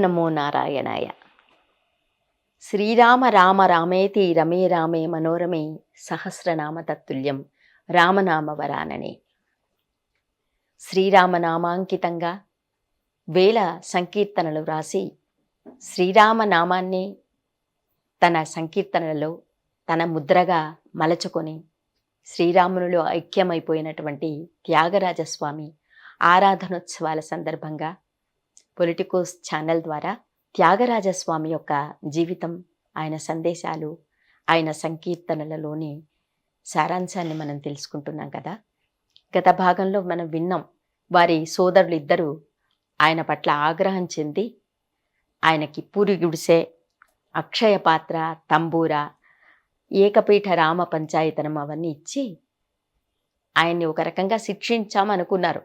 నమో నారాయణాయ. శ్రీరామ రామ రామేతి రమే రామే మనోరమే సహస్రనామ తత్తుల్యం రామనామ వరాననే. శ్రీరామనామాంకితంగా వేల సంకీర్తనలు రాసి శ్రీరామనామాన్ని తన సంకీర్తనలలో తన ముద్రగా మలచుకొని శ్రీరామునిలో ఐక్యమైపోయినటువంటి త్యాగరాజస్వామి ఆరాధనోత్సవాల సందర్భంగా పొలిటికోస్ ఛానల్ ద్వారా త్యాగరాజస్వామి యొక్క జీవితం, ఆయన సందేశాలు, ఆయన సంకీర్తనలలోని సారాంశాన్ని మనం తెలుసుకుంటున్నాం కదా. గత భాగంలో మనం విన్నాం, వారి సోదరులు ఇద్దరు ఆయన పట్ల ఆగ్రహం చెంది ఆయనకి పూరి గుడిసె, అక్షయ పాత్ర, తంబూర, ఏకపీఠ రామ పంచాయతనం అవన్నీ ఇచ్చి ఆయన్ని ఒక రకంగా శిక్షించామనుకున్నారు.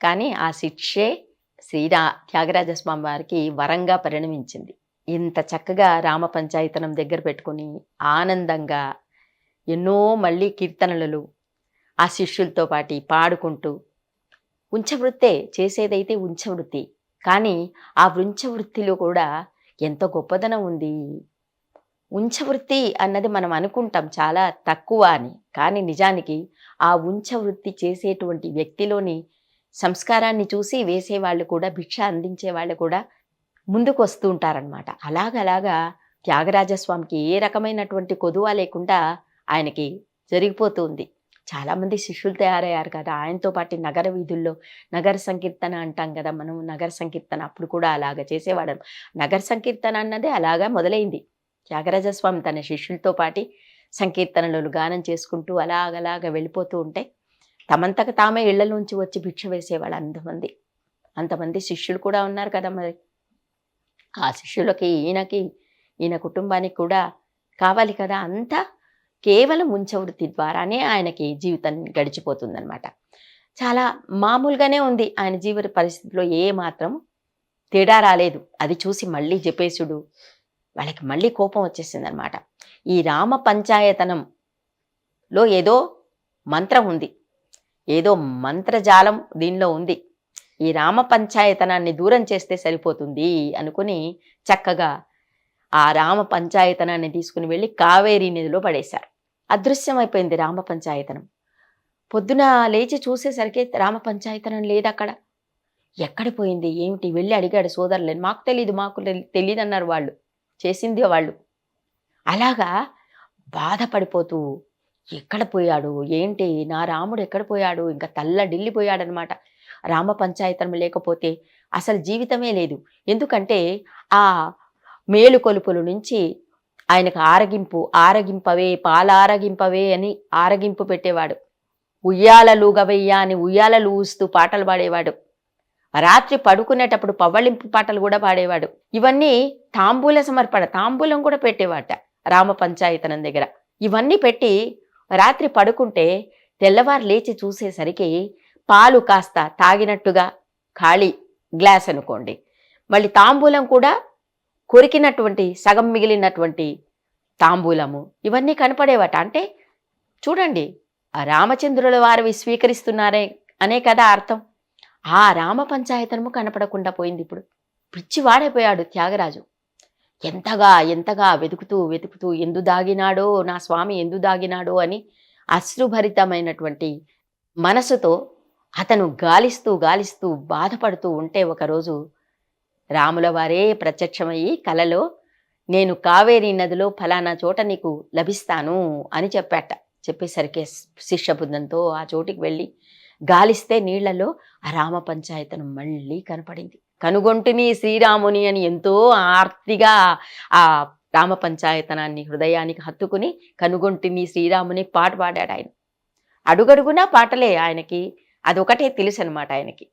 కానీ ఆ శిక్షే త్యాగరాజస్వామి వారికి వరంగా పరిణమించింది. ఇంత చక్కగా రామ పంచాయతనం దగ్గర పెట్టుకుని ఆనందంగా ఎన్నో మళ్ళీ కీర్తనలు ఆ శిష్యులతో పాటి పాడుకుంటూ, ఉంచవృత్తే చేసేదైతే ఉంచవృత్తి, కానీ ఆ ఉంచవృత్తిలో కూడా ఎంత గొప్పదనం ఉంది. ఉంచవృత్తి అన్నది మనం అనుకుంటాం చాలా తక్కువ అని, కానీ నిజానికి ఆ ఉంచవృత్తి చేసేటువంటి వ్యక్తిలోని సంస్కారాన్ని చూసి వేసేవాళ్ళు కూడా, భిక్ష అందించే వాళ్ళు కూడా ముందుకు వస్తూ ఉంటారనమాట. అలాగలాగా త్యాగరాజస్వామికి ఏ రకమైనటువంటి కొదువ లేకుండా ఆయనకి జరిగిపోతుంది. చాలామంది శిష్యులు తయారయ్యారు కదా ఆయనతో పాటు. నగర వీధుల్లో నగర సంకీర్తన అంటాం కదా మనం, నగర సంకీర్తన అప్పుడు కూడా అలాగ చేసేవాడు. నగర సంకీర్తన అన్నదే అలాగా మొదలైంది. త్యాగరాజస్వామి తన శిష్యులతో పాటి సంకీర్తనలు గానం చేసుకుంటూ అలాగలాగా వెళ్ళిపోతూ ఉంటే తమంతకు తామే ఇళ్లలోంచి వచ్చి భిక్ష వేసేవాళ్ళు అంతమంది శిష్యులు కూడా ఉన్నారు కదా. మరి ఆ శిష్యులకి ఈయన కుటుంబానికి కూడా కావాలి కదా. అంతా కేవలం ఉంచవృత్తి ద్వారానే ఆయనకి జీవితం గడిచిపోతుందన్నమాట. చాలా మామూలుగానే ఉంది ఆయన జీవిత పరిస్థితిలో, ఏ మాత్రం తేడా రాలేదు. అది చూసి మళ్ళీ జపేశుడు వాళ్ళకి మళ్ళీ కోపం వచ్చేసిందనమాట. ఈ రామ పంచాయతనంలో ఏదో మంత్రం ఉంది, ఏదో మంత్రజాలం దీనిలో ఉంది. ఈ రామ పంచాయతనాన్ని దూరం చేస్తే సరిపోతుంది అనుకుని చక్కగా ఆ రామ పంచాయతనాన్ని తీసుకుని వెళ్ళి కావేరీ నదిలో పడేశారు. అదృశ్యమైపోయింది రామ పంచాయతనం. పొద్దున లేచి చూసేసరికి రామ పంచాయతనం లేదు అక్కడ. ఎక్కడ పోయింది ఏమిటి వెళ్ళి అడిగాడు సోదరులని. మాకు తెలియదు అన్నారు వాళ్ళు, చేసింది వాళ్ళు. అలాగా బాధపడిపోతూ ఎక్కడ పోయాడు ఏంటి, నా రాముడు ఎక్కడ పోయాడు, ఇంకా తల్లడిల్లిపోయాడనమాట. రామ పంచాయతనం లేకపోతే అసలు జీవితమే లేదు. ఎందుకంటే ఆ మేలుకొలుపుల నుంచి ఆయనకు ఆరగింపవే పాలారగింపవే అని ఆరగింపు పెట్టేవాడు. ఉయ్యాలలుగవయ్యా అని ఉయ్యాలలు ఊస్తూ పాటలు పాడేవాడు. రాత్రి పడుకునేటప్పుడు పవ్వళింపు పాటలు కూడా పాడేవాడు. ఇవన్నీ తాంబూల సమర్పణ, తాంబూలం కూడా పెట్టేవాట రామ పంచాయతనం దగ్గర. ఇవన్నీ పెట్టి రాత్రి పడుకుంటే తెల్లవారు లేచి చూసేసరికి పాలు కాస్త తాగినట్టుగా ఖాళీ గ్లాస్ అనుకోండి, మళ్ళీ తాంబూలం కూడా కొరికినటువంటి సగం మిగిలినటువంటి తాంబూలము, ఇవన్నీ కనపడేవట. అంటే చూడండి, ఆ రామచంద్రుల వారివి స్వీకరిస్తున్నారే అనే కదా అర్థం. ఆ రామ పంచాయతనము కనపడకుండా పోయింది. ఇప్పుడు పిచ్చివాడైపోయాడు త్యాగరాజు. ఎంతగా వెతుకుతూ ఎందు దాగినాడో నా స్వామి ఎందు దాగినాడో అని అశ్రుభరితమైనటువంటి మనసుతో అతను గాలిస్తూ బాధపడుతూ ఉంటే ఒకరోజు రాముల వారే ప్రత్యక్షమయ్యి కలలో, నేను కావేరీ నదిలో ఫలానా చోట నీకు లభిస్తాను అని చెప్పేసరికి శిష్యబృందంతో ఆ చోటికి వెళ్ళి గాలిస్తే నీళ్లలో ఆ రామ పంచాయతనం మళ్ళీ కనపడింది. కనుగొంటిని శ్రీరాముని అని ఎంతో ఆర్తిగా ఆ రామ పంచాయతనాన్ని హృదయానికి హత్తుకుని కనుగొంటిని శ్రీరాముని పాట పాడాడు ఆయన. అడుగడుగునా పాటలే ఆయనకి, అదొకటే తెలుసు అనమాట ఆయనకి.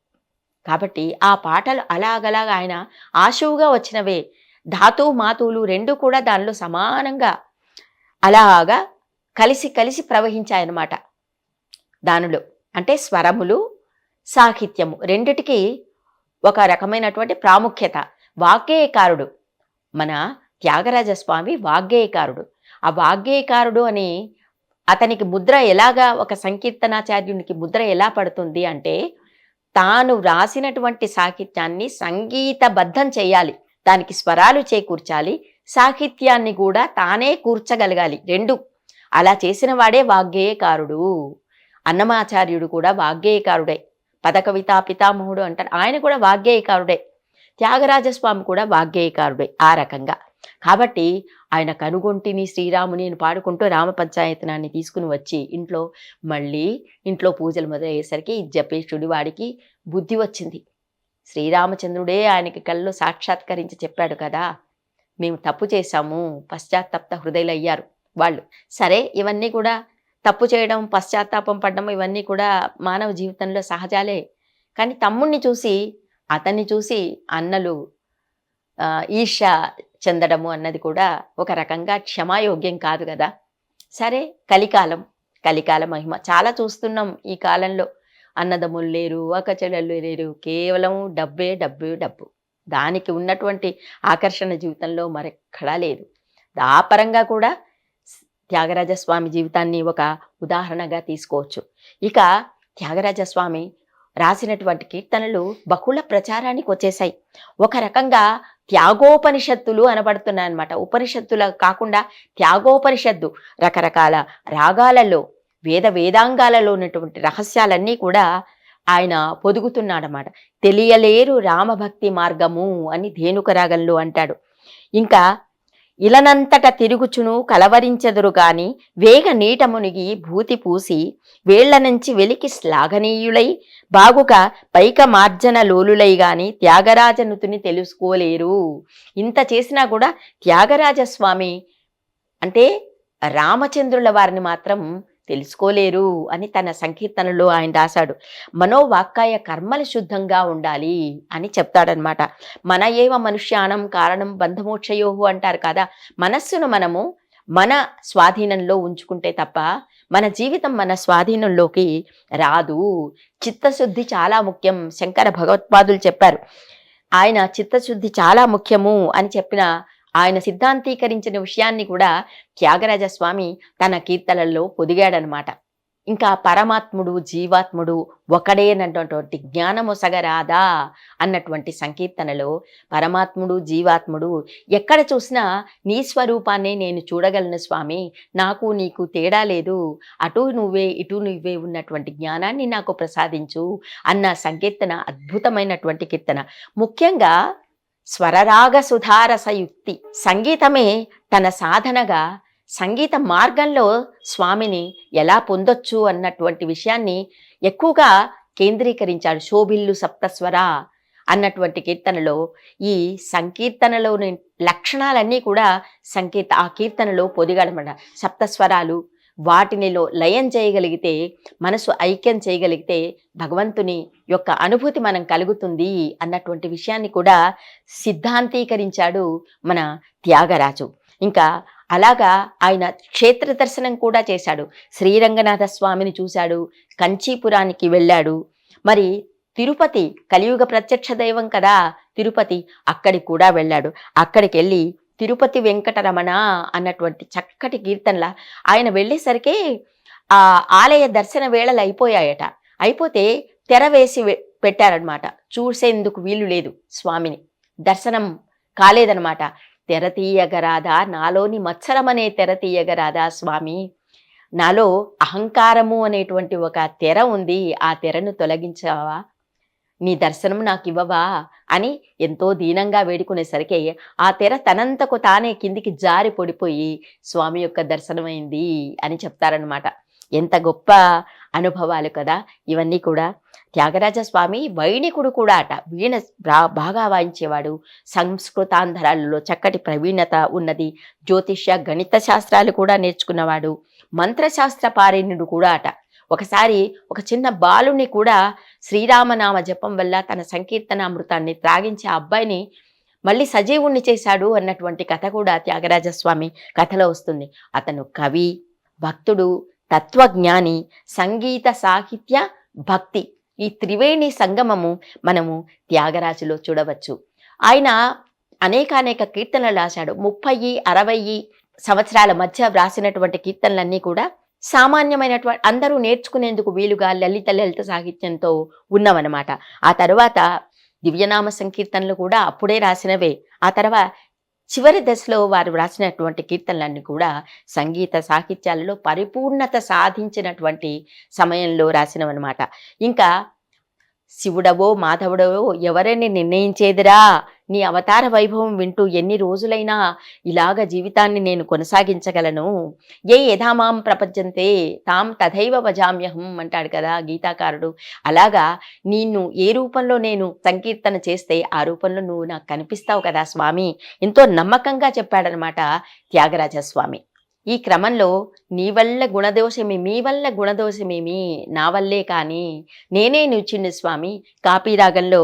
కాబట్టి ఆ పాటలు అలాగలాగా ఆయన ఆశువుగా వచ్చినవే. ధాతు మాతువులు రెండు కూడా దానిలో సమానంగా అలాగా కలిసి ప్రవహించాయన్నమాట. దానిలో అంటే స్వరములు, సాహిత్యము రెండిటికి ఒక రకమైనటువంటి ప్రాముఖ్యత. వాగ్గేయకారుడు మన త్యాగరాజస్వామి వాగ్గేయకారుడు. ఆ వాగ్గేయకారుడు అని అతనికి ముద్ర ఎలాగా, ఒక సంకీర్తనాచార్యునికి ముద్ర ఎలా పడుతుంది అంటే తాను వ్రాసినటువంటి సాహిత్యాన్ని సంగీతబద్ధం చేయాలి. దానికి స్వరాలు చేకూర్చాలి, సాహిత్యాన్ని కూడా తానే కూర్చగలగాలి. రెండు అలా చేసిన వాడే వాగ్గేయకారుడు. అన్నమాచార్యుడు కూడా వాగ్గేయకారుడే. పదకవితా పితామహుడు అంటారు, ఆయన కూడా వాగ్గేయకారుడే. త్యాగరాజస్వామి కూడా వాగ్గేయకారుడే ఆ రకంగా. కాబట్టి ఆయన కనుగొంటిని శ్రీరాముని అని పాడుకుంటూ రామ పంచాయతనాన్ని తీసుకుని వచ్చి ఇంట్లో పూజలు మొదలయ్యేసరికి జపేశుడి వాడికి బుద్ధి వచ్చింది. శ్రీరామచంద్రుడే ఆయనకి కళ్ళు సాక్షాత్కరించి చెప్పాడు కదా, మేము తప్పు చేశాము, పశ్చాత్తప్త హృదయులు అయ్యారు వాళ్ళు. సరే, ఇవన్నీ కూడా తప్పు చేయడం, పశ్చాత్తాపం పడడం ఇవన్నీ కూడా మానవ జీవితంలో సహజాలే. కానీ తమ్ముణ్ణి చూసి, అతన్ని చూసి అన్నలు ఈర్ష్య చెందడము అన్నది కూడా ఒక రకంగా క్షమాయోగ్యం కాదు కదా. సరే, కలికాల మహిమ చాలా చూస్తున్నాం ఈ కాలంలో. అన్నదమ్ములు లేరు, అక్కచెల్లెళ్ళు లేరు, కేవలం డబ్బే డబ్బు డబ్బు. దానికి ఉన్నటువంటి ఆకర్షణ జీవితంలో మరెక్కడా లేదు. ఆ పరంగా కూడా త్యాగరాజస్వామి జీవితాన్ని ఒక ఉదాహరణగా తీసుకోవచ్చు. ఇక త్యాగరాజస్వామి రాసినటువంటి కీర్తనలు బహుళ ప్రచారానికి వచ్చేసాయి. ఒక రకంగా త్యాగోపనిషత్తులు అనబడుతున్నాయి అన్నమాట. ఉపనిషత్తుల కాకుండా త్యాగోపనిషత్తు రకరకాల రాగాలలో వేదాంగాలలో ఉన్నటువంటి రహస్యాలన్నీ కూడా ఆయన పొదుగుతున్నాడన్నమాట. తెలియలేరు రామభక్తి మార్గము అని ధేనుక రాగంలో అంటాడు. ఇంకా ఇలనంతట తిరుగుచును కలవరించెదరు గాని వేగ నీట మునిగి భూతి పూసి వేళ్ల నుంచి వెలికి శ్లాఘనీయులై బాగుగా పైక మార్జన లోలులై గాని త్యాగరాజనుతుని తెలుసుకోలేరు. ఇంత చేసినా కూడా త్యాగరాజస్వామి అంటే రామచంద్రుల వారిని మాత్రం తెలుసుకోలేరు అని తన సంకీర్తనలో ఆయన రాశాడు. మనోవాక్కాయ కర్మలు శుద్ధంగా ఉండాలి అని చెప్తాడనమాట. మన ఏవ మనుష్యానం కారణం బంధమోక్షయోహు అంటారు కదా. మనస్సును మనము మన స్వాధీనంలో ఉంచుకుంటే తప్ప మన జీవితం మన స్వాధీనంలోకి రాదు. చిత్తశుద్ధి చాలా ముఖ్యం. శంకర భగవత్పాదులు చెప్పారు, ఆయన చిత్తశుద్ధి చాలా ముఖ్యము అని చెప్పిన ఆయన సిద్ధాంతీకరించిన విషయాన్ని కూడా త్యాగరాజస్వామి తన కీర్తనల్లో పొదిగాడనమాట. ఇంకా పరమాత్ముడు జీవాత్ముడు ఒకడేనటువంటి జ్ఞానమొసగరాదా అన్నటువంటి సంకీర్తనలో పరమాత్ముడు జీవాత్ముడు ఎక్కడ చూసినా నీ స్వరూపాన్ని నేను చూడగలను స్వామి, నాకు నీకు తేడా లేదు, అటు నువ్వే ఇటు నువ్వే ఉన్నటువంటి జ్ఞానాన్ని నాకు ప్రసాదించు అన్న సంకీర్తన అద్భుతమైనటువంటి కీర్తన. ముఖ్యంగా స్వరరాగ సుధారసయుక్తి, సంగీతమే తన సాధనగా సంగీత మార్గంలో స్వామిని ఎలా పొందొచ్చు అన్నటువంటి విషయాన్ని ఎక్కువగా కేంద్రీకరించాడు. శోభిల్లు సప్తస్వర అన్నటువంటి కీర్తనలో ఈ సంకీర్తనలోని లక్షణాలన్నీ కూడా ఆ కీర్తనలో పొదిగాడమట. సప్తస్వరాలు, వాటినిలో లయం చేయగలిగితే, మనసు ఐక్యం చేయగలిగితే భగవంతుని యొక్క అనుభూతి మనం కలుగుతుంది అన్నటువంటి విషయాన్ని కూడా సిద్ధాంతీకరించాడు మన త్యాగరాజు. ఇంకా అలాగా ఆయన క్షేత్ర దర్శనం కూడా చేశాడు. శ్రీరంగనాథ స్వామిని చూశాడు, కంచీపురానికి వెళ్ళాడు, మరి తిరుపతి కలియుగ ప్రత్యక్ష దైవం కదా తిరుపతి, అక్కడికి కూడా వెళ్ళాడు. అక్కడికి వెళ్ళి తిరుపతి వెంకటరమణ అన్నటువంటి చక్కటి కీర్తనల ఆయన వెళ్ళేసరికి ఆ ఆలయ దర్శన వేళలు అయిపోయాయట. అయిపోతే తెర వేసి పెట్టారనమాట. చూసేందుకు వీలు లేదు, స్వామిని దర్శనం కాలేదనమాట. తెర తీయగరాదా, నాలోని మత్సరమనే తెర తీయగరాదా స్వామి, నాలో అహంకారము అనేటువంటి ఒక తెర ఉంది, ఆ తెరను తొలగించావా, నీ దర్శనం నాకు ఇవ్వవా అని ఎంతో దీనంగా వేడుకునేసరికి ఆ తెర తనంతకు తానే కిందికి జారి పడిపోయి స్వామి యొక్క దర్శనమైంది అని చెప్తారనమాట. ఎంత గొప్ప అనుభవాలు కదా ఇవన్నీ కూడా. త్యాగరాజ స్వామి వైణికుడు కూడా అట. వీణ బాగా వాయించేవాడు, సంస్కృతాంధ్రాలలో చక్కటి ప్రవీణత ఉన్నది, జ్యోతిష్య గణిత శాస్త్రాలు కూడా నేర్చుకున్నవాడు, మంత్రశాస్త్ర పారిణుడు కూడా అట. ఒకసారి ఒక చిన్న బాలుని కూడా శ్రీరామనామ జపం వల్ల తన సంకీర్తనామృతాన్ని త్రాగించి ఆ అబ్బాయిని మళ్ళీ సజీవుణ్ణి చేశాడు అన్నటువంటి కథ కూడా త్యాగరాజస్వామి కథలో వస్తుంది. అతను కవి, భక్తుడు, తత్వజ్ఞాని, సంగీత సాహిత్య భక్తి, ఈ త్రివేణి సంగమము మనము త్యాగరాజులో చూడవచ్చు. ఆయన అనేక కీర్తనలు రాశాడు. 30-60 సంవత్సరాల మధ్య వ్రాసినటువంటి కీర్తనలన్నీ కూడా సామాన్యమైనటువంటి అందరూ నేర్చుకునేందుకు వీలుగా లలిత సాహిత్యంతో ఉన్నవన్నమాట. ఆ తర్వాత దివ్యనామ సంకీర్తనలు కూడా అప్పుడే రాసినవే. ఆ తర్వాత చివరి దశలో వారు వ్రాసినటువంటి కీర్తనలన్నీ కూడా సంగీత సాహిత్యాలలో పరిపూర్ణత సాధించినటువంటి సమయంలో రాసినవన్నమాట. ఇంకా శివుడవో మాధవుడవో ఎవరిని నిర్ణయించేదిరా, నీ అవతార వైభవం వింటూ ఎన్ని రోజులైనా ఇలాగ జీవితాన్ని నేను కొనసాగించగలను. ఏ యథామాం ప్రపంచంతే తాం తథైవ భజామ్యహం అంటాడు కదా గీతాకారుడు. అలాగా నిన్ను ఏ రూపంలో నేను సంకీర్తన చేస్తే ఆ రూపంలో నువ్వు నాకు కనిపిస్తావు కదా స్వామి, ఎంతో నమ్మకంగా చెప్పాడనమాట త్యాగరాజ స్వామి. ఈ క్రమంలో నీ వల్ల గుణదోషమేమి, మీ వల్ల గుణదోషమేమి, నా వల్లే కానీ నేనే నిల్చుండి స్వామి కాపీ రాగంలో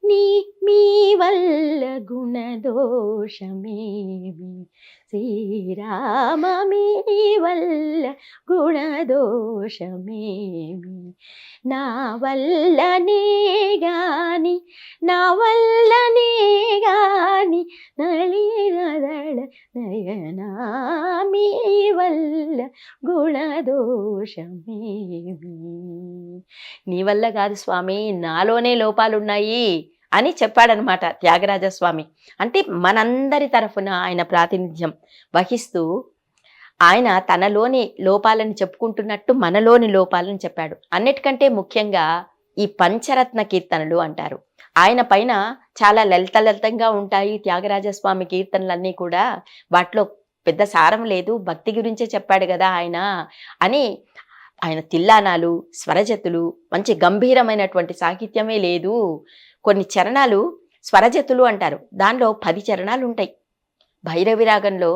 నీ మీ వల్ల గుణదోషమేమి శ్రీరామ మీ వల్ల గుణదోషమేమి నా వల్లనే గాని నా వల్లనే గాని నళినదళ నయనా మీ వల్ల గుణదోషమేమి. నీ వల్ల కాదు స్వామి, నాలోనే లోపాలున్నాయి అని చెప్పాడనమాట త్యాగరాజస్వామి. అంటే మనందరి తరఫున ఆయన ప్రాతినిధ్యం వహిస్తూ ఆయన తనలోని లోపాలను చెప్పుకుంటున్నట్టు మనలోని లోపాలను చెప్పాడు. అన్నిటికంటే ముఖ్యంగా ఈ పంచరత్న కీర్తనలు అంటారు. ఆయన పైన చాలా లలితంగా ఉంటాయి త్యాగరాజస్వామి కీర్తనలన్నీ కూడా. వాటిలో పెద్ద సారం లేదు, భక్తి గురించే చెప్పాడు కదా ఆయన అని. ఆయన తిల్లానాలు, స్వరజతులు, మంచి గంభీరమైనటువంటి సాహిత్యమే లేదు. కొన్ని చరణాలు స్వరజతులు అంటారు, దానిలో 10 చరణాలు ఉంటాయి. భైరవి రాగంలో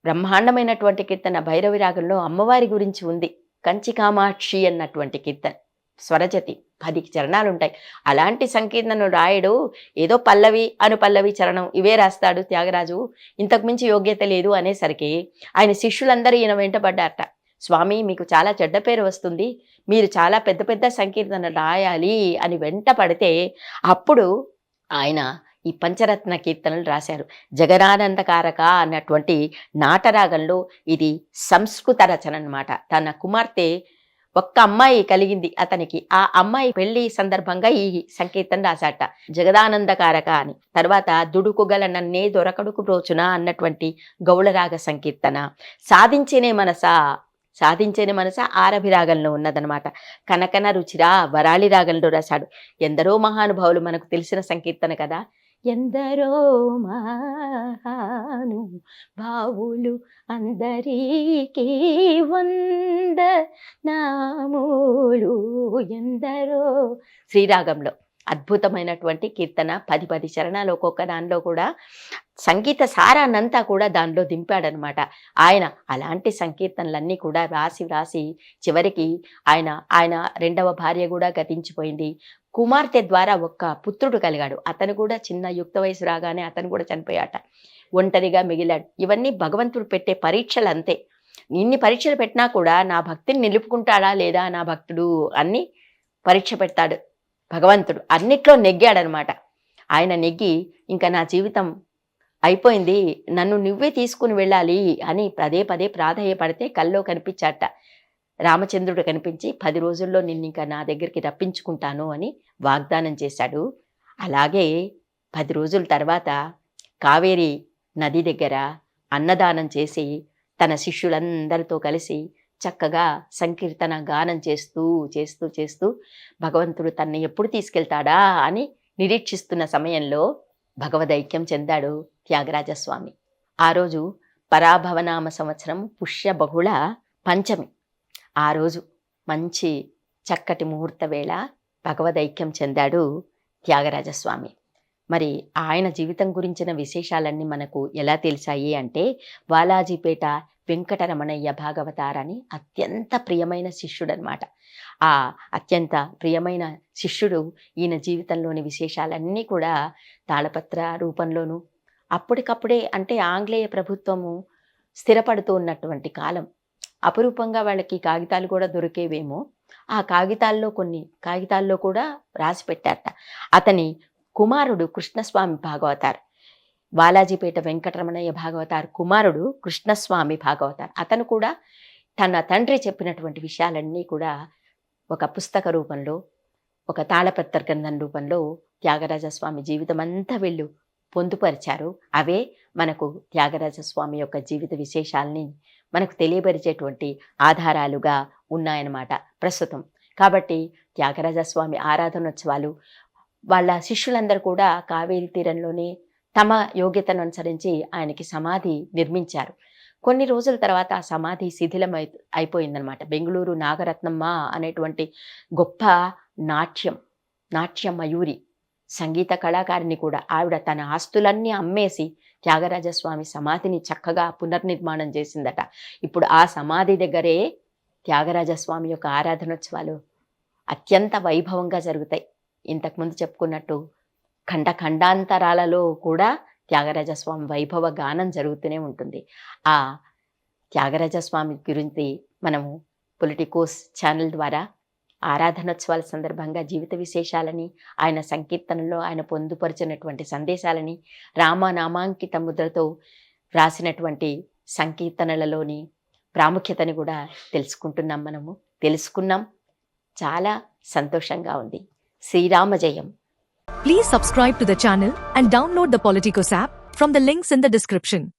బ్రహ్మాండమైనటువంటి కీర్తన భైరవి రాగంలో అమ్మవారి గురించి ఉంది. కంచి కామాక్షి అన్నటువంటి కీర్తన స్వరజతి 10 చరణాలు ఉంటాయి. అలాంటి సంకీర్తనను రాయడు ఏదో పల్లవి అనుపల్లవి చరణం ఇవే రాస్తాడు త్యాగరాజు, ఇంతకు మించి యోగ్యత లేదు అనేసరికి ఆయన శిష్యులందరూ ఈయన వెంటబడ్డారట. స్వామి మీకు చాలా చెడ్డ పేరు వస్తుంది, మీరు చాలా పెద్ద పెద్ద సంకీర్తన రాయాలి అని వెంట పడితే అప్పుడు ఆయన ఈ పంచరత్న కీర్తనలు రాశారు. జగదానందకారక అన్నటువంటి నాటరాగంలో ఇది సంస్కృత రచన అన్నమాట. తన కుమార్తె ఒక్క అమ్మాయి కలిగింది అతనికి, ఆ అమ్మాయి పెళ్లి సందర్భంగా ఈ సంకీర్తన రాశాట జగదానందకారక అని. తర్వాత దుడుకుగల నన్నే దొరకడుకు బ్రోచున అన్నటువంటి గౌళరాగ సంకీర్తన. సాధించేనే మనస ఆరభి రాగంలో ఉన్నదనమాట. కనకన రుచిరా వరాళి రాగంలో రాశాడు. ఎందరో మహానుభావులు మనకు తెలిసిన సంకీర్తన కదా. ఎందరో మహాను భావులు అందరికీ వందనాములు ఎందరో శ్రీరాగంలో అద్భుతమైనటువంటి కీర్తన. 10 చరణాలు ఒక్కొక్క దానిలో కూడా సంగీత సారాన్నంతా కూడా దానిలో దింపాడనమాట ఆయన. అలాంటి సంకీర్తనలన్నీ కూడా వ్రాసి చివరికి ఆయన రెండవ భార్య కూడా గతించిపోయింది. కుమార్తె ద్వారా ఒక్క పుత్రుడు కలిగాడు. అతను కూడా చిన్న యుక్త వయసు రాగానే అతను కూడా చనిపోయాట. ఒంటరిగా మిగిలాడు. ఇవన్నీ భగవంతుడు పెట్టే పరీక్షలు అంతే. ఇన్ని పరీక్షలు పెట్టినా కూడా నా భక్తిని నిలుపుకుంటాడా లేదా నా భక్తుడు అన్ని పరీక్ష పెడతాడు భగవంతుడు. అన్నిట్లో నెగ్గాడనమాట. ఆయన నెగ్గి ఇంకా నా జీవితం అయిపోయింది, నన్ను నువ్వే తీసుకుని వెళ్ళాలి అని పదే ప్రాధేయపడితే కల్లో కనిపించాట రామచంద్రుడు. కనిపించి 10 రోజుల్లో నిన్ను ఇంకా నా దగ్గరికి రప్పించుకుంటాను అని వాగ్దానం చేశాడు. అలాగే 10 రోజుల తర్వాత కావేరి నది దగ్గర అన్నదానం చేసి తన శిష్యులందరితో కలిసి చక్కగా సంకీర్తన గానం చేస్తూ భగవంతుడు తన్ని ఎప్పుడు తీసుకెళ్తాడా అని నిరీక్షిస్తున్న సమయంలో భగవదైక్యం చెందాడు త్యాగరాజస్వామి. ఆ రోజు పరాభవనామ సంవత్సరం పుష్య బహుళ పంచమి. ఆ రోజు మంచి చక్కటి ముహూర్త వేళ భగవదైక్యం చెందాడు త్యాగరాజస్వామి. మరి ఆయన జీవితం గురించిన విశేషాలన్నీ మనకు ఎలా తెలిసాయి అంటే, వాలాజీపేట వెంకటరమణయ్య భాగవతారని అత్యంత ప్రియమైన శిష్యుడనమాట. ఆ అత్యంత ప్రియమైన శిష్యుడు ఈయన జీవితంలోని విశేషాలన్నీ కూడా తాళపత్ర రూపంలోనూ అప్పటికప్పుడే, అంటే ఆంగ్లేయ ప్రభుత్వము స్థిరపడుతూ ఉన్నటువంటి కాలం, అపురూపంగా వాళ్ళకి కాగితాలు కూడా దొరికేవేమో, ఆ కొన్ని కాగితాల్లో కూడా రాసి పెట్టారట. అతని కుమారుడు కృష్ణస్వామి భాగవతార్, బాలాజీపేట వెంకటరమణయ్య భాగవతార్ కుమారుడు కృష్ణస్వామి భాగవతార్. అతను కూడా తన తండ్రి చెప్పినటువంటి విషయాలన్నీ కూడా ఒక పుస్తక రూపంలో, ఒక తాళపత్ర గ్రంథం రూపంలో త్యాగరాజస్వామి జీవితం అంతా వీళ్ళు పొందుపరిచారు. అవే మనకు త్యాగరాజ స్వామి యొక్క జీవిత విశేషాల్ని మనకు తెలియపరిచేటువంటి ఆధారాలుగా ఉన్నాయన్నమాట ప్రస్తుతం. కాబట్టి త్యాగరాజ స్వామి ఆరాధనోత్సవాలు వాళ్ళ శిష్యులందరూ కూడా కావేరీ తీరంలోనే తమ యోగ్యతను అనుసరించి ఆయనకి సమాధి నిర్మించారు. కొన్ని రోజుల తర్వాత ఆ సమాధి అయిపోయిందనమాట. బెంగుళూరు నాగరత్నమ్మ అనేటువంటి గొప్ప నాట్య మయూరి సంగీత కళాకారిణి కూడా ఆవిడ తన ఆస్తులన్నీ అమ్మేసి త్యాగరాజస్వామి సమాధిని చక్కగా పునర్నిర్మాణం చేసిందట. ఇప్పుడు ఆ సమాధి దగ్గరే త్యాగరాజస్వామి యొక్క ఆరాధనోత్సవాలు అత్యంత వైభవంగా జరుగుతాయి. ఇంతకుముందు చెప్పుకున్నట్టు ఖండాంతరాలలో కూడా త్యాగరాజస్వామి వైభవ గానం జరుగుతూనే ఉంటుంది. ఆ త్యాగరాజస్వామి గురించి మనము పొలిటికోస్ ఛానల్ ద్వారా ఆరాధనోత్సవాల సందర్భంగా జీవిత విశేషాలని, ఆయన సంకీర్తనలో ఆయన పొందుపరిచినటువంటి సందేశాలని, రామనామాంకిత ముద్రతో రాసినటువంటి సంకీర్తనలలోని ప్రాముఖ్యతని కూడా తెలుసుకున్నాం. చాలా సంతోషంగా ఉంది. శ్రీరామ జయం. Please subscribe to the channel and download the Politicos app from the links in the description.